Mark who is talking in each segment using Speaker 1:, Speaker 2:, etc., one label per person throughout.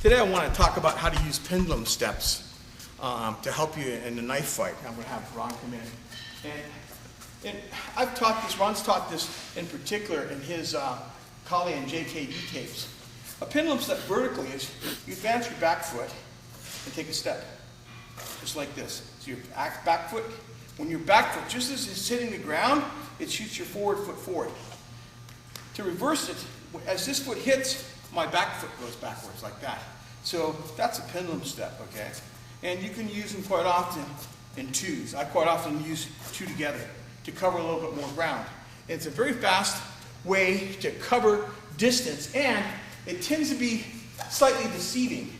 Speaker 1: Today I want to talk about how to use pendulum steps to help you in the knife fight. I'm going to have Ron come in. And I've taught this, Ron's taught this in particular in his Kali and JKD tapes. A pendulum step vertically is you advance your back foot and take a step, just like this. So your back foot, when your back foot, just as it's hitting the ground, it shoots your forward foot forward. To reverse it, as this foot hits, my back foot goes backwards like that. So that's a pendulum step, okay? And you can use them quite often in twos. I quite often use two together to cover a little bit more ground. And it's a very fast way to cover distance, and it tends to be slightly deceiving.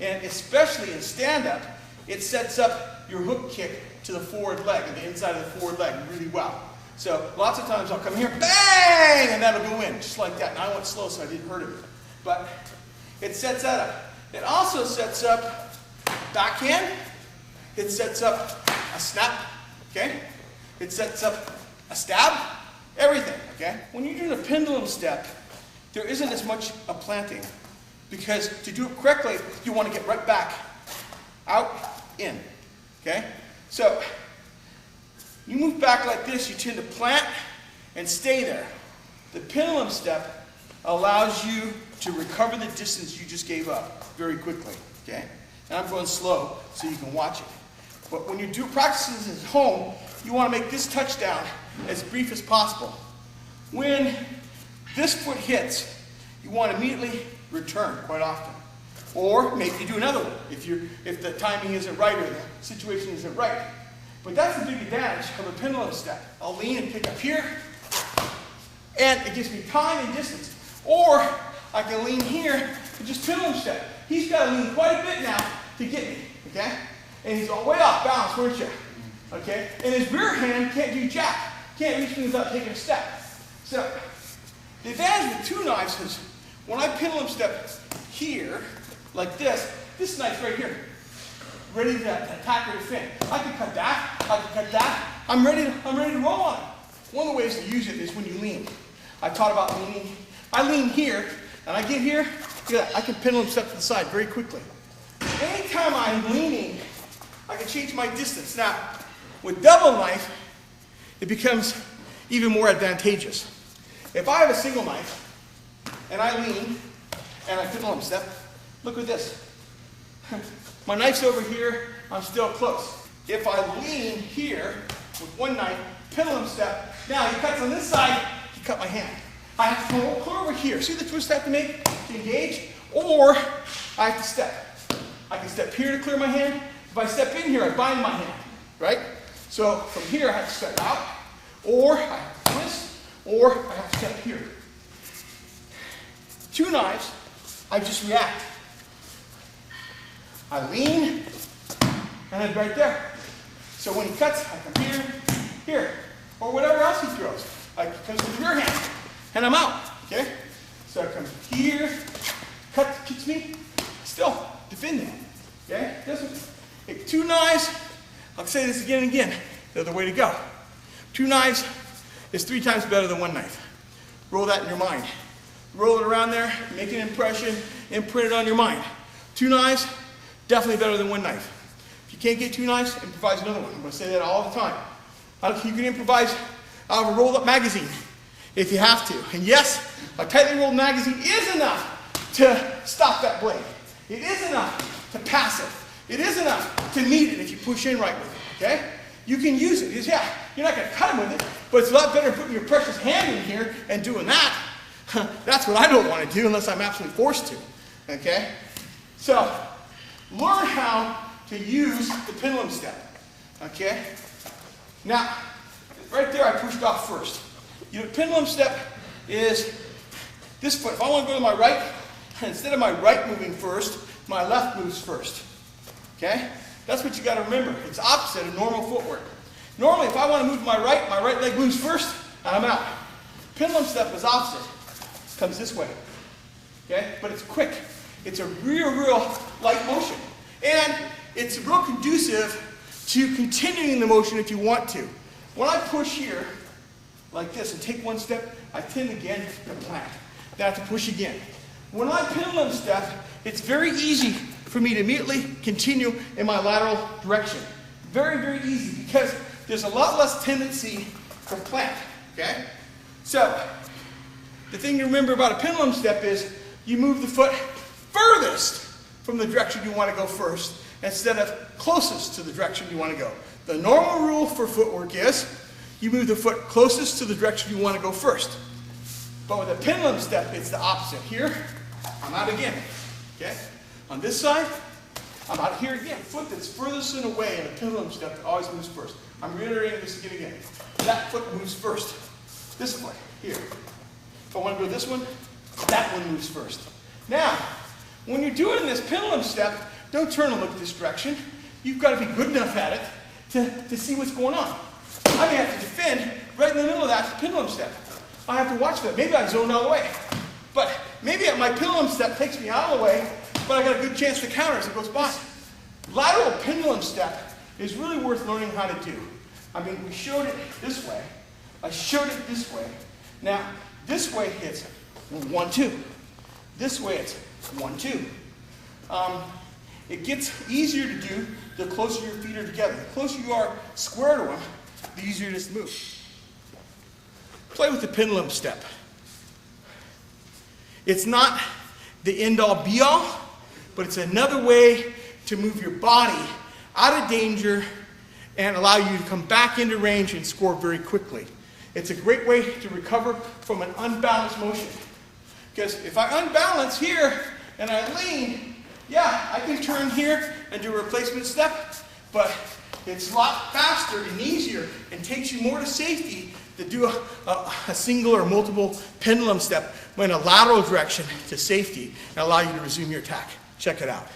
Speaker 1: And especially in stand-up, it sets up your hook kick to the forward leg, and the inside of the forward leg really well. So lots of times I'll come here, bang, and that'll go in, just like that. And I went slow so I didn't hurt it. But it sets that up. It also sets up backhand. It sets up a snap, okay? It sets up a stab, everything, okay? When you're doing a pendulum step, there isn't as much a planting, because to do it correctly, you want to get right back, out, in, okay? So you move back like this, you tend to plant and stay there. The pendulum step allows you to recover the distance you just gave up very quickly, okay? And I'm going slow so you can watch it. But when you do practices at home, you want to make this touchdown as brief as possible. When this foot hits, you want to immediately return quite often. Or maybe do another one if the timing isn't right or the situation isn't right. But that's the big advantage of a pendulum step. I'll lean and pick up here, and it gives me time and distance. Or I can lean here and just pendulum step. He's got to lean quite a bit now to get me, okay? And he's way off balance, weren't you? Okay? And his rear hand can't do jack. Can't reach me without taking a step. So the advantage with two knives is when I pendulum step here, like this knife right here, ready to attack or defend. I can cut that, I can cut that. I'm ready to roll on it. One of the ways to use it is when you lean. I taught about leaning. I lean here, and I get here, look at that, I can pendulum step to the side very quickly. Anytime I'm leaning, I can change my distance. Now, with double knife, it becomes even more advantageous. If I have a single knife, and I lean, and I pendulum step, look at this. My knife's over here, I'm still close. If I lean here with one knife, pendulum step, now he cuts on this side, he cut my hand. I have to come clear over here. See the twist I have to make to engage? Or I have to step. I can step here to clear my hand. If I step in here, I bind my hand, right? So from here, I have to step out, or I have to twist, or I have to step here. Two knives, I just react. I lean, and I'm right there. So when he cuts, I come here, here, or whatever else he throws. I come to the rear hand, and I'm out, okay? So I come here, kicks me, still defending, okay? This one. Two knives, I'll say this again and again, they're the way to go. Two knives is 3 times better than one knife. Roll that in your mind. Roll it around there, make an impression, imprint it on your mind. Two knives, definitely better than one knife. If you can't get two knives, improvise another one. I'm going to say that all the time. You can improvise out of a rolled up magazine if you have to. And yes, a tightly rolled magazine is enough to stop that blade. It is enough to pass it. It is enough to meet it if you push in right with it, okay? You can use it. Yeah, you're not going to cut him with it, but it's a lot better putting your precious hand in here and doing that. That's what I don't want to do unless I'm absolutely forced to, okay? So learn how to use the pendulum step, okay? Now, right there I pushed off first. The pendulum step is this foot. If I want to go to my right, instead of my right moving first, my left moves first. Okay? That's what you got to remember. It's opposite of normal footwork. Normally, if I want to move to my right leg moves first, and I'm out. Pendulum step is opposite. It comes this way. Okay? But it's quick. It's a real light motion. And it's real conducive to continuing the motion if you want to. When I push here, like this, and take one step, I tend again to plant. Then I have to push again. When I pendulum step, it's very easy for me to immediately continue in my lateral direction. Very, very easy, because there's a lot less tendency for plant, okay? So, the thing to remember about a pendulum step is you move the foot furthest from the direction you want to go first instead of closest to the direction you want to go. The normal rule for footwork is you move the foot closest to the direction you want to go first. But with a pendulum step, it's the opposite. Here, I'm out again, okay? On this side, I'm out here again. Foot that's furthest and away in a pendulum step always moves first. I'm reiterating this again. That foot moves first. This way, here. If I want to go this one, that one moves first. Now, when you're doing this pendulum step, don't turn and look this direction. You've got to be good enough at it to see what's going on. I may have to defend right in the middle of that pendulum step. I have to watch that. Maybe I zoned out of the way. But maybe my pendulum step takes me out of the way, but I got a good chance to counter as it goes by. Lateral pendulum step is really worth learning how to do. I mean, we showed it this way. I showed it this way. Now, this way it's 1, 2. This way it's 1, 2. It gets easier to do the closer your feet are together. The closer you are square to them, the easier it is to move. Play with the pendulum step. It's not the end-all be-all, but it's another way to move your body out of danger and allow you to come back into range and score very quickly. It's a great way to recover from an unbalanced motion. Because if I unbalance here and I lean, yeah, I can turn here and do a replacement step, but it's a lot faster and easier and takes you more to safety to do a single or multiple pendulum step in a lateral direction to safety and allow you to resume your attack. Check it out.